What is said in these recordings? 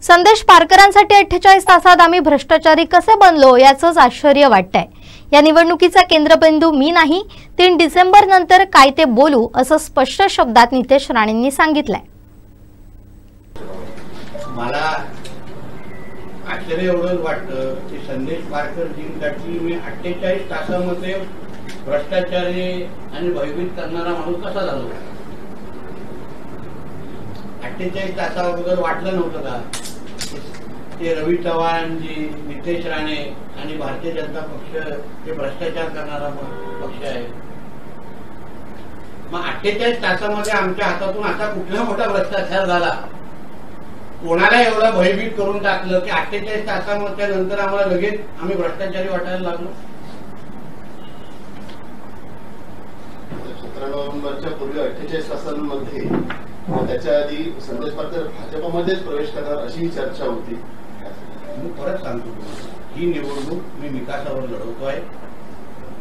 संदेश पारकरांसाठी 48 तासात आम्ही भ्रष्टाचारी कसे बनलो याचंच आश्चर्य वाटतंय। या निवडणुकीचा केंद्रबिंदू मी नाही, 3 डिसेंबर नंतर काय ते बोलू असं स्पष्ट शब्दात नितेश राणेंनी सांगितलंय। मला आश्चर्य एवढंच वाटतं की संदेश पारकर जींसाठी मी 48 तासामध्ये भ्रष्टाचारी आणि भयभीत करणारा माणूस कसा झालो। 48 तासाअगोदर वाटलं नव्हतं का ते रवी चव्हाणजी, नितेश राणे आणि भारतीय जनता पक्ष हे भ्रष्टाचार करणारा पक्ष आहे। मग 48 तासामध्ये आमच्या हातातून असा कुठला मोठा भ्रष्टाचार झाला, कोणाला एवढं भयभीत करून टाकलं की 48 तासाच्या नंतर आम्हाला लगेच आम्ही भ्रष्टाचारी वाटायला लागलो। 17 नोव्हेंबरच्या पूर्वी 48 तासांमध्ये त्याच्या आधी संदेश पारकर भाजपमध्येच प्रवेश करणार अशी चर्चा होती। मी परत सांगतो तुम्हाला, ही निवडणूक मी विकासावर लढवतोय।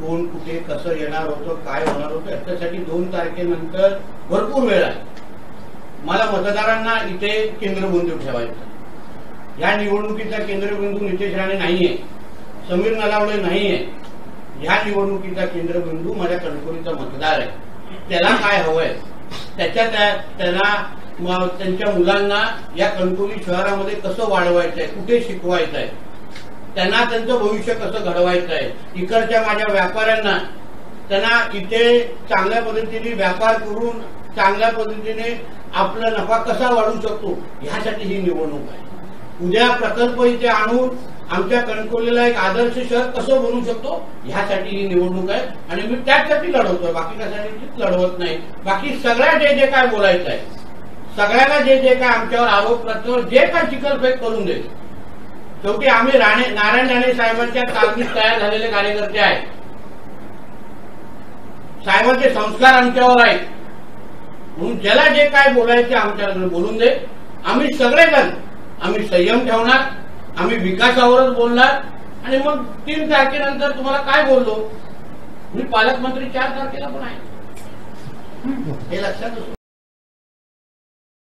कोण कुठे कसं येणार होतं, काय होणार होतं याच्यासाठी 2 तारखेनंतर भरपूर वेळ आहे। मला मतदारांना इथे केंद्रबिंदू ठेवायचा। या निवडणुकीचा केंद्रबिंदू नितेश राणे नाहीये, समीर नलावडे नाहीये। या निवडणुकीचा केंद्रबिंदू माझ्या कणकवलीचा मतदार आहे। त्याला काय हवंय, त्यांच्या मुलांना या कणकवली शहरामध्ये कसं वाढवायचंय, कुठे शिकवायचंय, त्यांना त्यांचं भविष्य कसं घडवायचंय। इकडच्या माझ्या व्यापाऱ्यांना त्यांना इथे चांगल्या पद्धतीने व्यापार करून चांगल्या पद्धतीने आपला नफा कसा वाढवू शकतो, ह्यासाठी ही निवडणूक आहे। उद्या प्रकल्प इथे आणून आमच्या कणकवलीला एक आदर्श शहर कसं बनवू शकतो, ह्यासाठी ही निवडणूक आहे आणि मी त्यासाठी लढवतोय, बाकी कशासाठी लढवत नाही। बाकी सगळ्या जे काय बोलायचं आहे, सगळ्यांना जे काय आमच्यावर आरोप प्रत्यारोप जे काय चिखलफेक करून दे, शेवटी आम्ही नारायण राणे साहेबांच्या तालमीत तयार झालेले कार्यकर्ते आहेत। साहेबांचे संस्कार आमच्यावर आहेत, म्हणून ज्याला जे काय बोलायचे आमच्याकडे बोलून दे। आम्ही सगळेजण आम्ही संयम ठेवणार, आम्ही विकासावरच बोलणार आणि मग 3 तारखेनंतर तुम्हाला काय बोललो, मी पालकमंत्री 4 तारखेला पण आहे, हे लक्षात असू।